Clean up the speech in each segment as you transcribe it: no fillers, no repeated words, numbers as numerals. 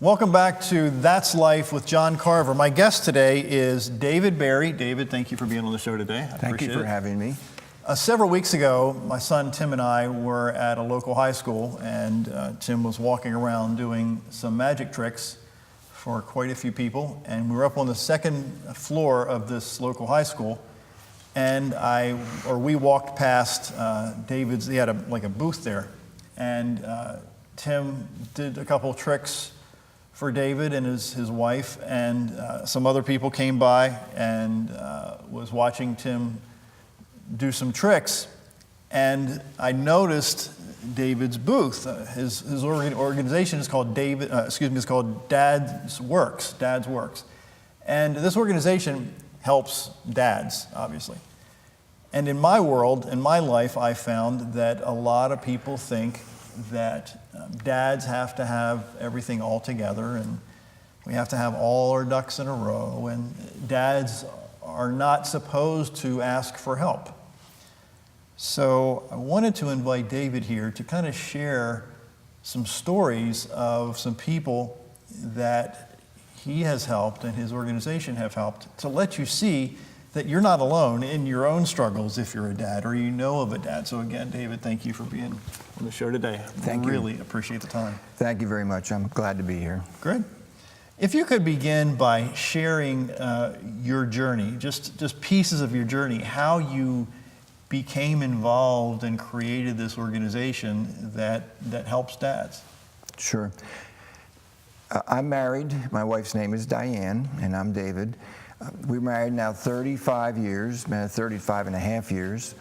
Welcome back to That's Life with John Carver. My guest today is David Barry. David, thank you for being on the show today. Thank you for having me. Several weeks ago, my son Tim and I were at a local high school, and Tim was walking around doing some magic tricks for quite a few people. And we were up on the second floor of this local high school, and we walked past David's. He had a booth there, and Tim did a couple of tricks for David and his wife, and some other people came by and was watching Tim do some tricks. And I noticed David's booth. His organization is called it's called Dad's Works. And this organization helps dads, obviously. And in my world, in my life, I found that a lot of people think that dads have to have everything all together, and we have to have all our ducks in a row, and dads are not supposed to ask for help. So I wanted to invite David here to kind of share some stories of some people that he has helped and his organization have helped, to let you see that you're not alone in your own struggles if you're a dad or you know of a dad. So again, David, thank you for being on the show today. Thank you. Really appreciate the time. Thank you very much. I'm glad to be here. Great. If you could begin by sharing your journey, just pieces of your journey, how you became involved and created this organization that helps dads. Sure. I'm married. My wife's name is Diane, and I'm David. We're married now 35 years, 35 and a half years.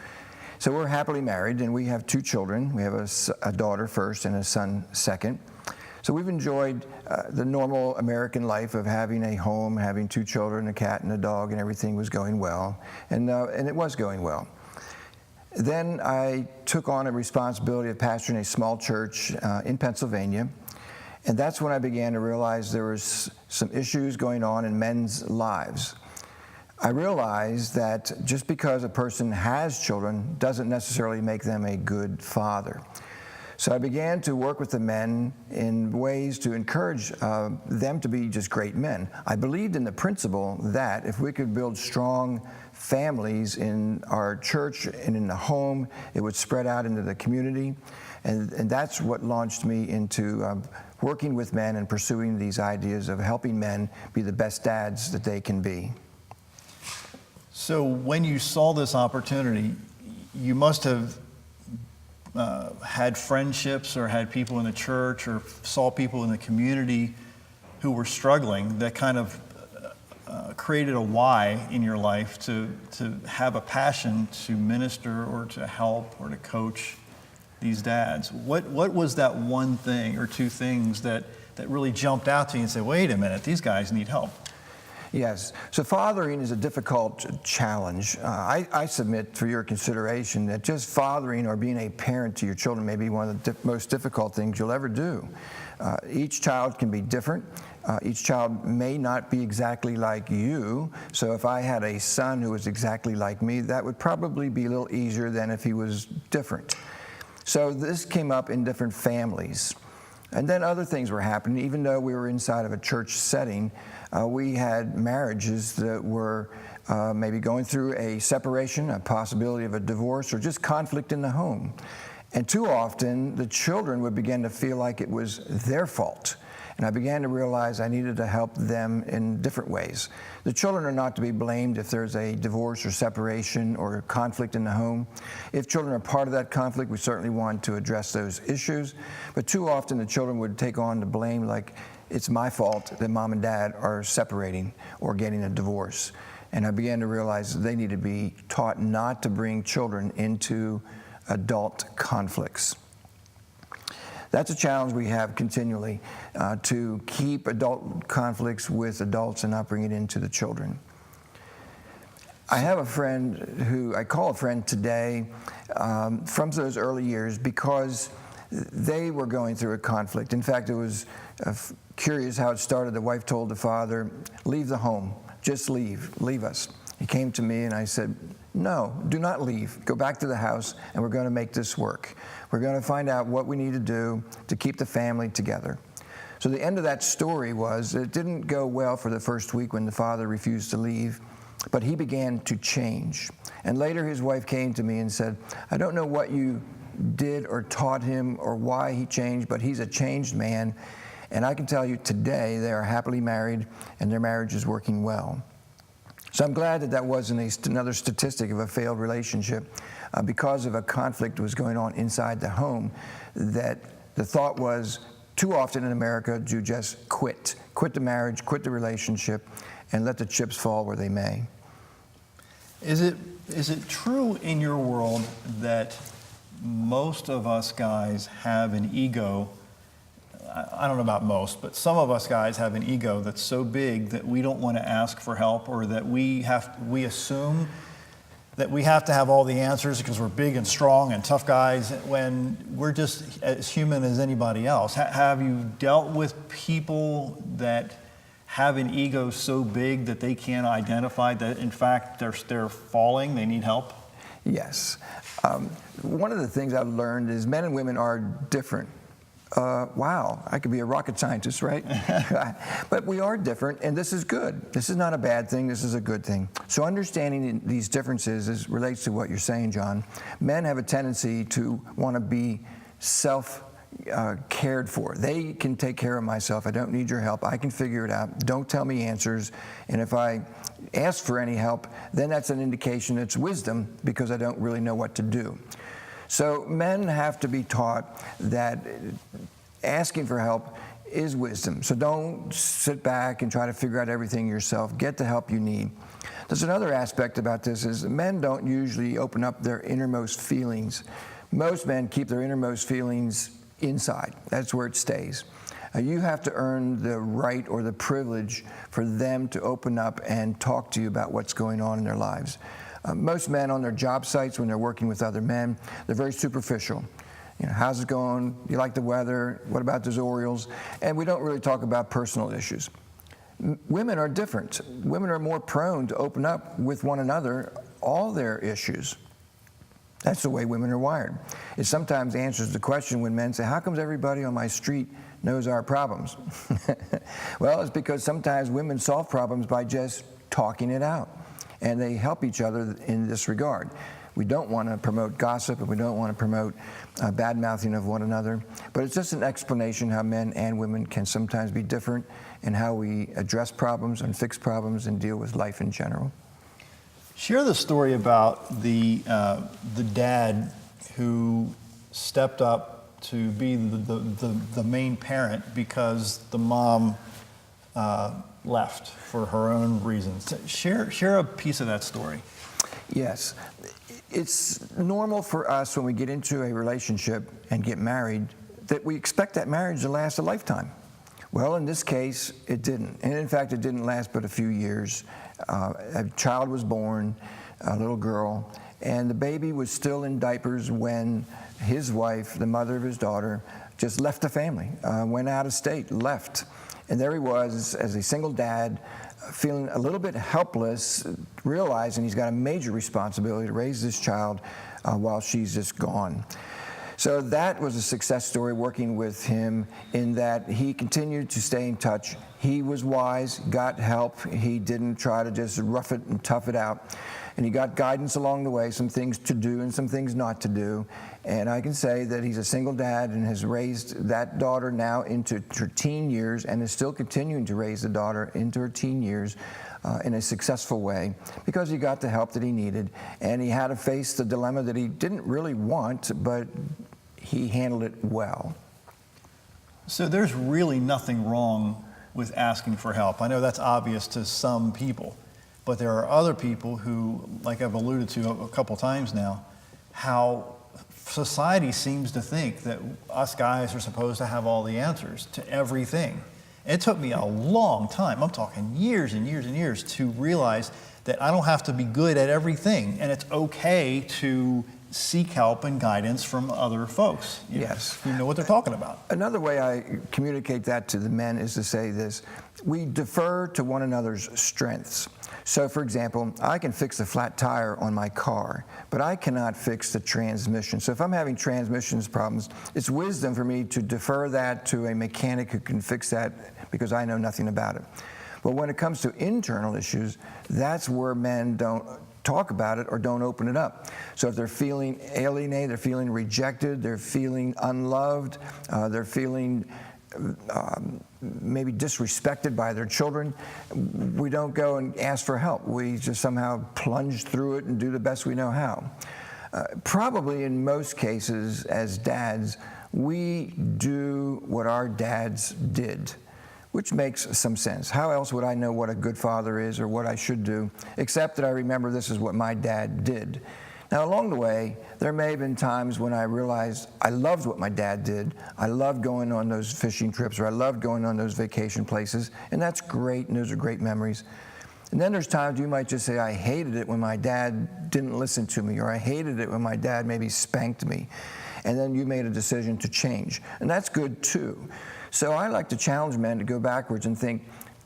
So we're happily married, and we have two children. We have a daughter first and a son second. So we've enjoyed the normal American life of having a home, having two children, a cat and a dog, and everything was going well. And it was going well. Then I took on a responsibility of pastoring a small church in Pennsylvania. And that's when I began to realize there was some issues going on in men's lives. I realized that just because a person has children doesn't necessarily make them a good father. So I began to work with the men in ways to encourage them to be just great men. I believed in the principle that if we could build strong families in our church and in the home, it would spread out into the community. And that's what launched me into working with men and pursuing these ideas of helping men be the best dads that they can be. So when you saw this opportunity, you must have had friendships or had people in the church or saw people in the community who were struggling that kind of created a why in your life to have a passion to minister or to help or to coach these dads. What was that one thing or two things that really jumped out to you and said, wait a minute, these guys need help? Yes. So fathering is a difficult challenge. I submit for your consideration that just fathering or being a parent to your children may be one of the most difficult things you'll ever do. Each child can be different. Each child may not be exactly like you. So if I had a son who was exactly like me, that would probably be a little easier than if he was different. So this came up in different families. And then other things were happening. Even though we were inside of a church setting, we had marriages that were maybe going through a separation, a possibility of a divorce, or just conflict in the home. And too often, the children would begin to feel like it was their fault. And I began to realize I needed to help them in different ways. The children are not to be blamed if there's a divorce or separation or conflict in the home. If children are part of that conflict, we certainly want to address those issues. But too often the children would take on the blame like it's my fault that mom and dad are separating or getting a divorce. And I began to realize they need to be taught not to bring children into adult conflicts. That's a challenge we have continually, to keep adult conflicts with adults and not bring it into the children. I have a friend who I call a friend today from those early years because they were going through a conflict. In fact, it was curious how it started. The wife told the father, leave the home, just leave us. He came to me and I said, no, do not leave. Go back to the house and we're going to make this work. We're going to find out what we need to do to keep the family together. So the end of that story was it didn't go well for the first week when the father refused to leave, but he began to change. And later his wife came to me and said, I don't know what you did or taught him or why he changed, but he's a changed man. And I can tell you today they are happily married and their marriage is working well. So I'm glad that that wasn't another statistic of a failed relationship because of a conflict that was going on inside the home, that the thought was too often in America to just quit the marriage, quit the relationship, and let the chips fall where they may. Is it true in your world that most of us guys have an ego? I don't know about most, but some of us guys have an ego that's so big that we don't want to ask for help, or that we assume that we have to have all the answers because we're big and strong and tough guys when we're just as human as anybody else. Have you dealt with people that have an ego so big that they can't identify that in fact they're falling, they need help? Yes. One of the things I've learned is men and women are different. Wow, I could be a rocket scientist, right? But we are different, and this is good. This is not a bad thing, this is a good thing. So understanding these differences relates to what you're saying, John. Men have a tendency to want to be cared for. They can take care of myself. I don't need your help. I can figure it out. Don't tell me answers. And if I ask for any help, then that's an indication it's wisdom because I don't really know what to do. So men have to be taught that asking for help is wisdom. So don't sit back and try to figure out everything yourself. Get the help you need. There's another aspect about this is men don't usually open up their innermost feelings. Most men keep their innermost feelings inside. That's where it stays. You have to earn the right or the privilege for them to open up and talk to you about what's going on in their lives. Most men on their job sites, when they're working with other men, they're very superficial. You know, how's it going? You like the weather? What about those Orioles? And we don't really talk about personal issues. Women are different. Women are more prone to open up with one another all their issues. That's the way women are wired. It sometimes answers the question when men say, how comes everybody on my street knows our problems? Well, it's because sometimes women solve problems by just talking it out. And they help each other in this regard. We don't want to promote gossip, and we don't want to promote bad-mouthing of one another. But it's just an explanation how men and women can sometimes be different in how we address problems and fix problems and deal with life in general. Share the story about the dad who stepped up to be the main parent because the mom left for her own reasons. Share a piece of that story. Yes. It's normal for us when we get into a relationship and get married that we expect that marriage to last a lifetime. Well, in this case, it didn't. And in fact, it didn't last but a few years. A child was born, a little girl, and the baby was still in diapers when his wife, the mother of his daughter, just left the family, went out of state, left. And there he was as a single dad, feeling a little bit helpless, realizing he's got a major responsibility to raise this child while she's just gone. So that was a success story working with him in that he continued to stay in touch. He was wise, got help. He didn't try to just rough it and tough it out. And he got guidance along the way, some things to do and some things not to do. And I can say that he's a single dad and has raised that daughter now into her teen years and is still continuing to raise the daughter into her teen years in a successful way because he got the help that he needed. And he had to face the dilemma that he didn't really want, but he handled it well. So there's really nothing wrong with asking for help. I know that's obvious to some people. But there are other people who, like I've alluded to a couple times now, how society seems to think that us guys are supposed to have all the answers to everything. It took me a long time, I'm talking years and years and years, to realize that I don't have to be good at everything, and it's okay to seek help and guidance from other folks. Yes. Who know what they're talking about. Another way I communicate that to the men is to say this: we defer to one another's strengths. So, for example, I can fix the flat tire on my car, but I cannot fix the transmission. So if I'm having transmissions problems, it's wisdom for me to defer that to a mechanic who can fix that, because I know nothing about it. But when it comes to internal issues, that's where men don't talk about it or don't open it up. So if they're feeling alienated, they're feeling rejected, they're feeling unloved, they're feeling maybe disrespected by their children, we don't go and ask for help. We just somehow plunge through it and do the best we know how. Probably in most cases as dads, we do what our dads did, which makes some sense. How else would I know what a good father is or what I should do, except that I remember this is what my dad did. Now, along the way, there may have been times when I realized I loved what my dad did. I loved going on those fishing trips, or I loved going on those vacation places, and that's great, and those are great memories. And then there's times you might just say, I hated it when my dad didn't listen to me, or I hated it when my dad maybe spanked me. And then you made a decision to change, and that's good too. So I like to challenge men to go backwards and think,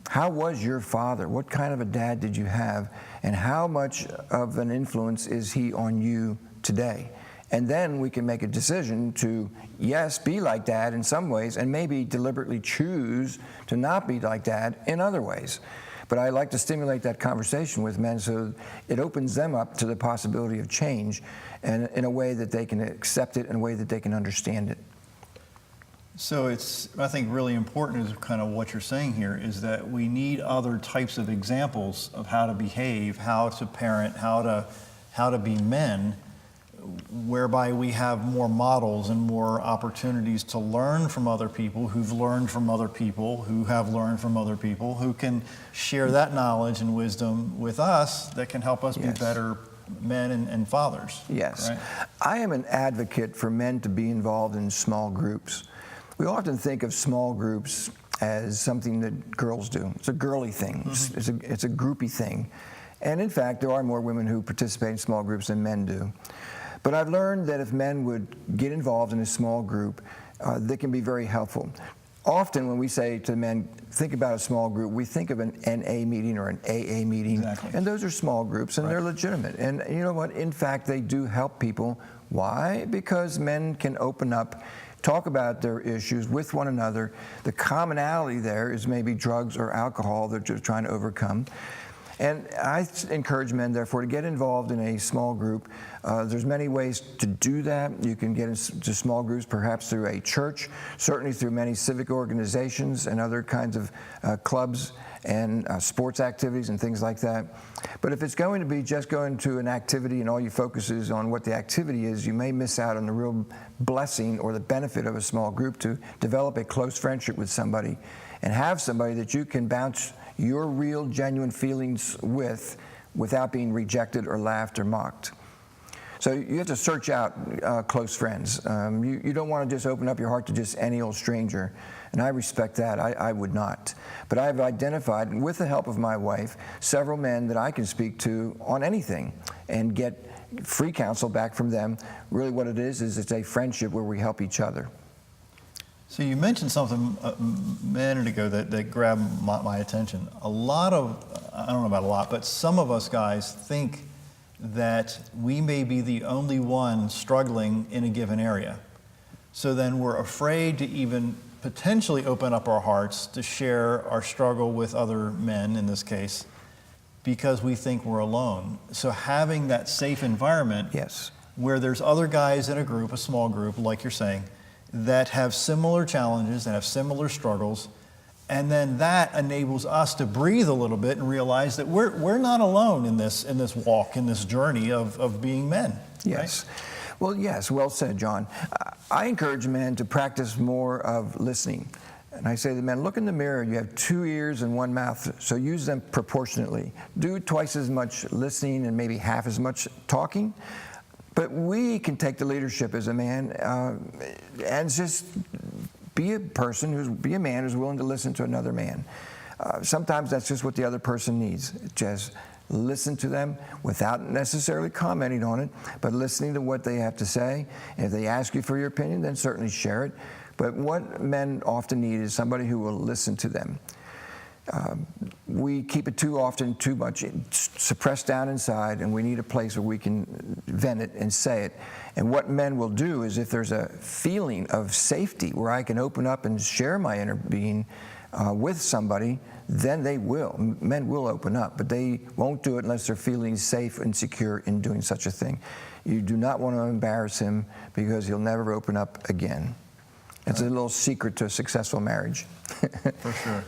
how was your father? What kind of a dad did you have? And how much of an influence is he on you today? And then we can make a decision to, yes, be like dad in some ways, and maybe deliberately choose to not be like dad in other ways. But I like to stimulate that conversation with men so it opens them up to the possibility of change, and in a way that they can accept it, in a way that they can understand it. So it's, I think, really important is kind of what you're saying here, is that we need other types of examples of how to behave, how to parent, how to be men, whereby we have more models and more opportunities to learn from other people who've learned from other people who have learned from other people who can share that knowledge and wisdom with us that can help us be better men and fathers. Yes. Right? I am an advocate for men to be involved in small groups. We often think of small groups as something that girls do. It's a girly thing. Mm-hmm. It's a groupie thing. And in fact, there are more women who participate in small groups than men do. But I've learned that if men would get involved in a small group, they can be very helpful. Often when we say to men, think about a small group, we think of an NA meeting or an AA meeting. Exactly. And those are small groups, and they're legitimate. And you know what? In fact, they do help people. Why? Because men can open up, talk about their issues with one another. The commonality there is maybe drugs or alcohol that they're trying to overcome. And I encourage men, therefore, to get involved in a small group. There's many ways to do that. You can get into small groups perhaps through a church, certainly through many civic organizations and other kinds of clubs and sports activities and things like that. But if it's going to be just going to an activity and all your focus is on what the activity is, you may miss out on the real blessing or the benefit of a small group to develop a close friendship with somebody and have somebody that you can bounce your real, genuine feelings with without being rejected or laughed or mocked. So you have to search out close friends. You don't want to just open up your heart to just any old stranger, and I respect that. I would not. But I've identified, with the help of my wife, several men that I can speak to on anything and get free counsel back from them. Really what it is it's a friendship where we help each other. So you mentioned something a minute ago that grabbed my attention. A lot of, I don't know about a lot, but some of us guys think that we may be the only one struggling in a given area. So then we're afraid to even potentially open up our hearts to share our struggle with other men, in this case, because we think we're alone. So having that safe environment where there's other guys in a group, a small group, like you're saying, that have similar challenges and have similar struggles, and then that enables us to breathe a little bit and realize that we're not alone in this walk, in this journey of being men. Yes. Right? Well, yes, well said, John. I encourage men to practice more of listening. And I say to the men, look in the mirror. You have 2 ears and 1 mouth, so use them proportionately. Do twice as much listening and maybe half as much talking. But we can take the leadership as a man and just be a man who's willing to listen to another man. Sometimes that's just what the other person needs. Just listen to them without necessarily commenting on it, but listening to what they have to say. And if they ask you for your opinion, then certainly share it. But what men often need is somebody who will listen to them. We keep it too often, too much suppressed down inside, and we need a place where we can vent it and say it. And what men will do is, if there's a feeling of safety where I can open up and share my inner being with somebody, then they will. Men will open up, but they won't do it unless they're feeling safe and secure in doing such a thing. You do not want to embarrass him, because he'll never open up again. It's a little secret to a successful marriage. For sure.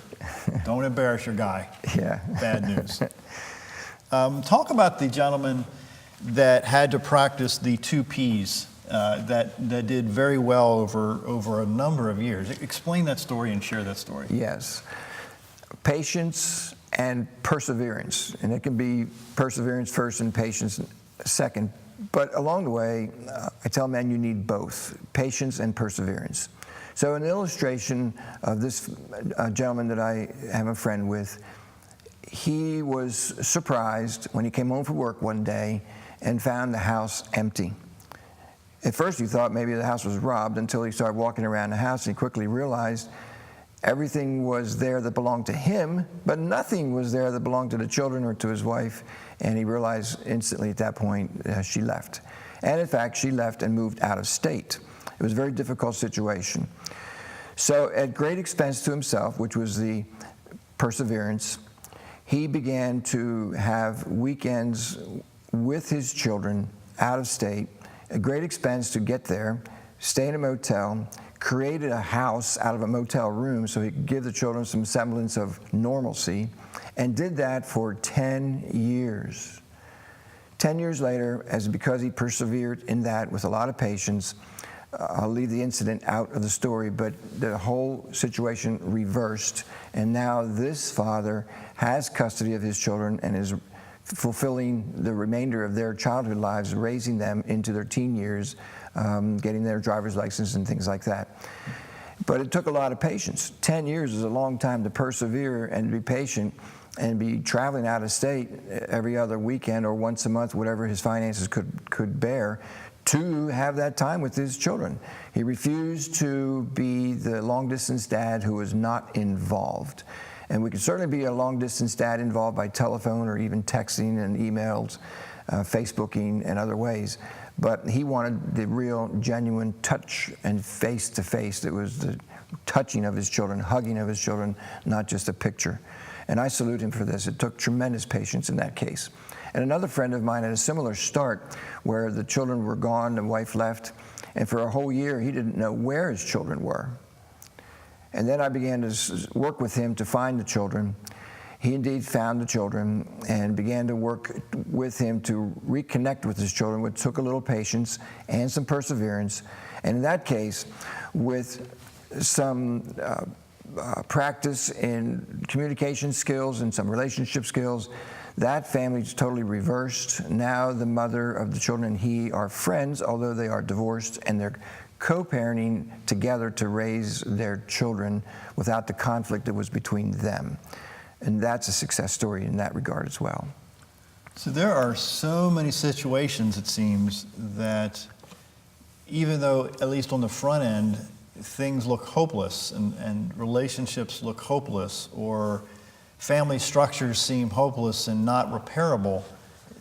Don't embarrass your guy. Yeah. Bad news. Talk about the gentleman that had to practice the 2 Ps that did very well over a number of years. Explain that story and share that story. Yes. Patience and perseverance. And it can be perseverance first and patience second. But along the way, I tell men you need both, patience and perseverance. So an illustration of this gentleman that I am a friend with, he was surprised when he came home from work one day and found the house empty. At first he thought maybe the house was robbed, until he started walking around the house, and he quickly realized everything was there that belonged to him, but nothing was there that belonged to the children or to his wife. And he realized instantly at that point she left. And in fact, she left and moved out of state. It was a very difficult situation. So at great expense to himself, which was the perseverance, he began to have weekends with his children out of state, at great expense to get there, stay in a motel, created a house out of a motel room so he could give the children some semblance of normalcy, and did that for 10 years. 10 years later, because he persevered in that with a lot of patience, I'll leave the incident out of the story, but the whole situation reversed, and now this father has custody of his children and is fulfilling the remainder of their childhood lives, raising them into their teen years, getting their driver's license and things like that. But it took a lot of patience. 10 years is a long time to persevere and to be patient and be traveling out of state every other weekend or once a month, whatever his finances could bear, to have that time with his children. He refused to be the long-distance dad who was not involved. And we could certainly be a long-distance dad involved by telephone or even texting and emails, Facebooking and other ways. But he wanted the real, genuine touch and face-to-face. That was the touching of his children, hugging of his children, not just a picture. And I salute him for this. It took tremendous patience in that case. And another friend of mine had a similar start, where the children were gone, the wife left, and for a whole year he didn't know where his children were. And then I began to work with him to find the children. He indeed found the children and began to work with him to reconnect with his children, which took a little patience and some perseverance. And in that case, with some practice in communication skills and some relationship skills, that family's totally reversed. Now the mother of the children and he are friends, although they are divorced, and they're co-parenting together to raise their children without the conflict that was between them. And that's a success story in that regard as well. So there are so many situations, it seems, that even though, at least on the front end, things look hopeless and relationships look hopeless, or family structures seem hopeless and not repairable,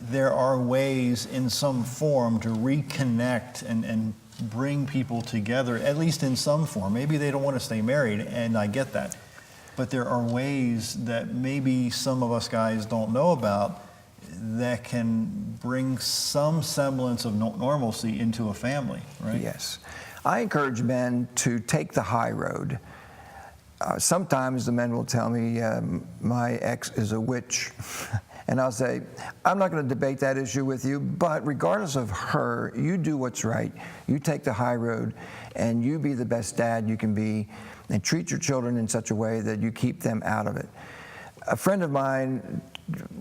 there are ways in some form to reconnect and bring people together, at least in some form. Maybe they don't want to stay married, and I get that. But there are ways that maybe some of us guys don't know about that can bring some semblance of normalcy into a family, right? Yes. I encourage men to take the high road. Sometimes the men will tell me, my ex is a witch. And I'll say, I'm not going to debate that issue with you, but regardless of her, you do what's right. You take the high road, and you be the best dad you can be, and treat your children in such a way that you keep them out of it. A friend of mine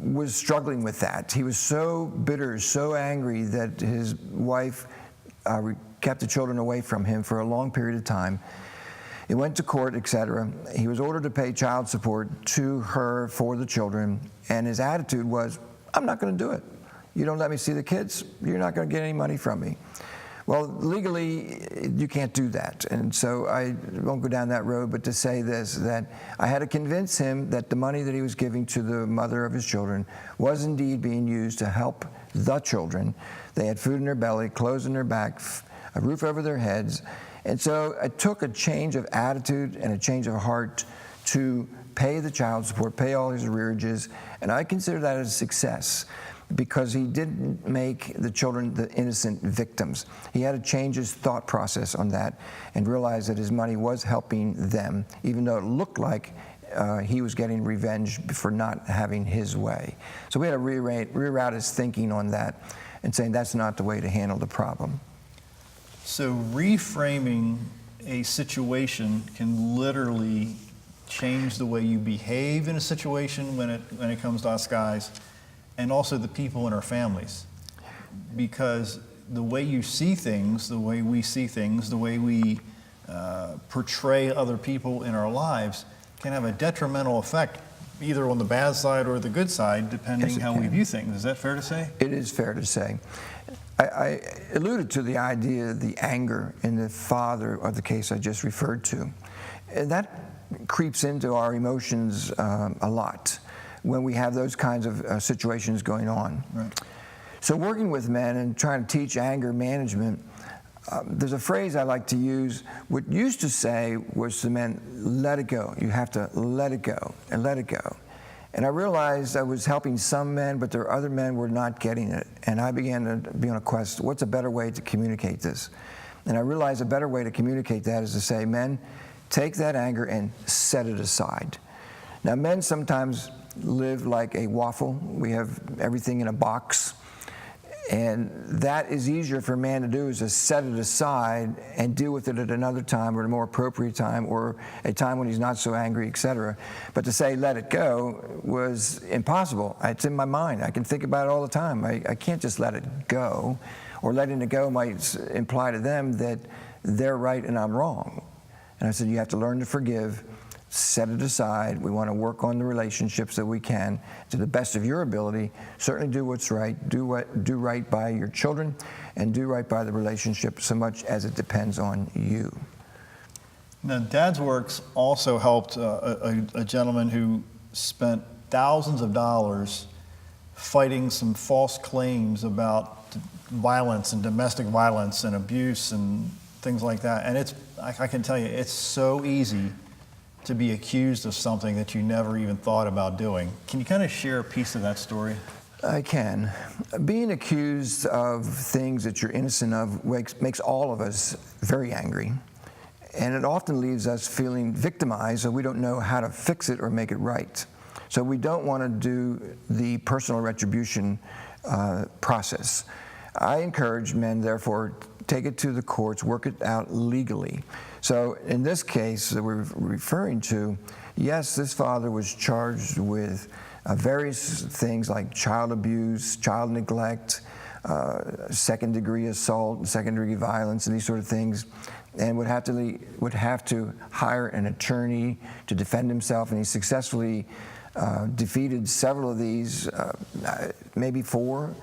was struggling with that. He was so bitter, so angry that his wife kept the children away from him for a long period of time. He went to court, etc. He was ordered to pay child support to her for the children, and his attitude was, I'm not going to do it. You don't let me see the kids, you're not going to get any money from me. Well, legally, you can't do that. And so I won't go down that road, but to say this, that I had to convince him that the money that he was giving to the mother of his children was indeed being used to help the children. They had food in their belly, clothes in their back, a roof over their heads. And so it took a change of attitude and a change of heart to pay the child support, pay all his arrearages, and I consider that a success because he didn't make the children the innocent victims. He had to change his thought process on that and realize that his money was helping them, even though it looked like he was getting revenge for not having his way. So we had to reroute his thinking on that and saying that's not the way to handle the problem. So reframing a situation can literally change the way you behave in a situation when it comes to us guys, and also the people in our families. Because the way you see things, the way we see things, the way we portray other people in our lives can have a detrimental effect, either on the bad side or the good side, depending how we view things. Is that fair to say? It is fair to say. I alluded to the idea of the anger in the father of the case I just referred to. And that creeps into our emotions a lot when we have those kinds of situations going on. Right. So working with men and trying to teach anger management, there's a phrase I like to use. What used to say was to men, let it go. You have to let it go and let it go. And I realized I was helping some men, but there are other men who were not getting it. And I began to be on a quest, what's a better way to communicate this? And I realized a better way to communicate that is to say, men, take that anger and set it aside. Now, men sometimes live like a waffle. We have everything in a box. And that is easier for a man to do, is to set it aside and deal with it at another time or a more appropriate time or a time when he's not so angry, etc. But to say let it go was impossible. It's in my mind. I can think about it all the time. I can't just let it go, or letting it go might imply to them that they're right and I'm wrong. And I said, you have to learn to forgive, set it aside. We want to work on the relationships that we can to the best of your ability. Certainly do what's right, do right by your children, and do right by the relationship so much as it depends on you. Now, Dad's Works also helped a gentleman who spent thousands of dollars fighting some false claims about violence and domestic violence and abuse and things like that. And I can tell you, it's so easy to be accused of something that you never even thought about doing. Can you kind of share a piece of that story? I can. Being accused of things that you're innocent of makes all of us very angry. And it often leaves us feeling victimized, so we don't know how to fix it or make it right. So we don't want to do the personal retribution process. I encourage men, therefore, take it to the courts, work it out legally. So in this case that we're referring to, yes, this father was charged with various things like child abuse, child neglect, second-degree assault, second-degree violence, and these sort of things, and would have to hire an attorney to defend himself, and he successfully defeated several of these, maybe 4,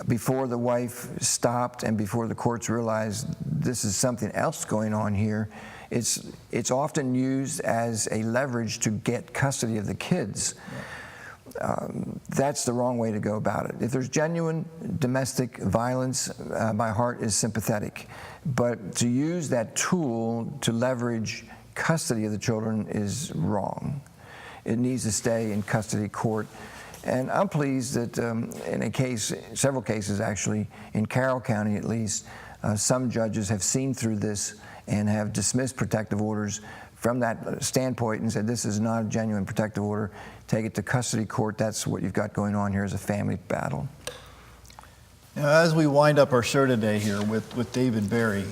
before the wife stopped and before the courts realized this is something else going on here. It's often used as a leverage to get custody of the kids. That's the wrong way to go about it. If there's genuine domestic violence, my heart is sympathetic. But to use that tool to leverage custody of the children is wrong. It needs to stay in custody court. And I'm pleased that in a case, several cases actually, in Carroll County at least, some judges have seen through this and have dismissed protective orders from that standpoint and said this is not a genuine protective order. Take it to custody court. That's what you've got going on here is a family battle. Now, as we wind up our show today here with David Berry,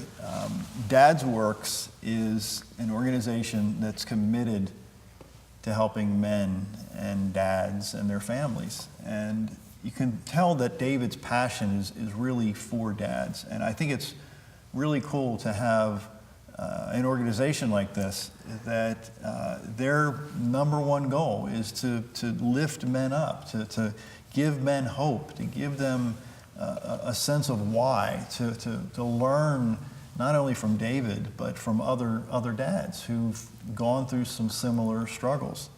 Dad's Works is an organization that's committed to helping men and dads and their families. And you can tell that David's passion is really for dads. And I think it's really cool to have an organization like this, that their number one goal is to lift men up, to give men hope, to give them a sense of why, to learn not only from David, but from other dads who've gone through some similar struggles.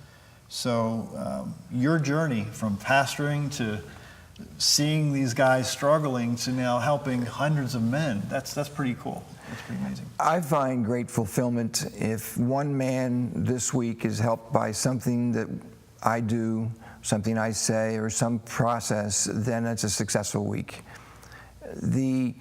So your journey from pastoring to seeing these guys struggling to now helping hundreds of men, that's pretty cool. That's pretty amazing. I find great fulfillment if one man this week is helped by something that I do, something I say, or some process, then it's a successful week. The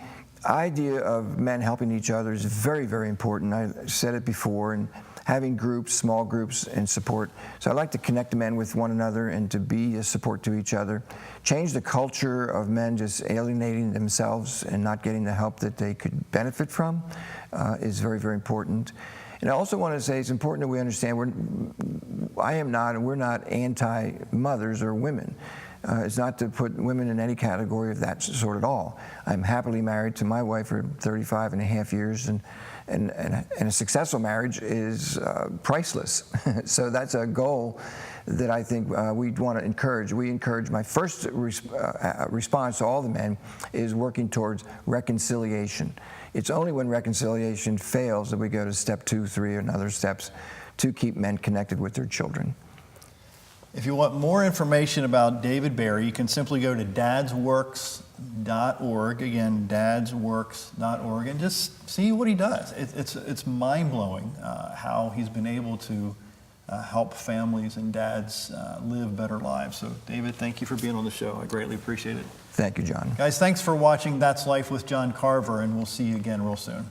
idea of men helping each other is very, very important. I said it before, and having groups, small groups, and support. So I like to connect the men with one another and to be a support to each other. Change the culture of men just alienating themselves and not getting the help that they could benefit from is very, very important. And I also want to say it's important that we understand we're not anti-mothers or women. It's not to put women in any category of that sort at all. I'm happily married to my wife for 35 and a half years, and a successful marriage is priceless. So that's a goal that I think we want to encourage. We encourage, my first response to all the men is working towards reconciliation. It's only when reconciliation fails that we go to step 2, 3, and other steps to keep men connected with their children. If you want more information about David Barry, you can simply go to dadsworks.org, again, dadsworks.org, and just see what he does. It's mind-blowing how he's been able to help families and dads live better lives. So, David, thank you for being on the show. I greatly appreciate it. Thank you, John. Guys, thanks for watching That's Life with John Carver, and we'll see you again real soon.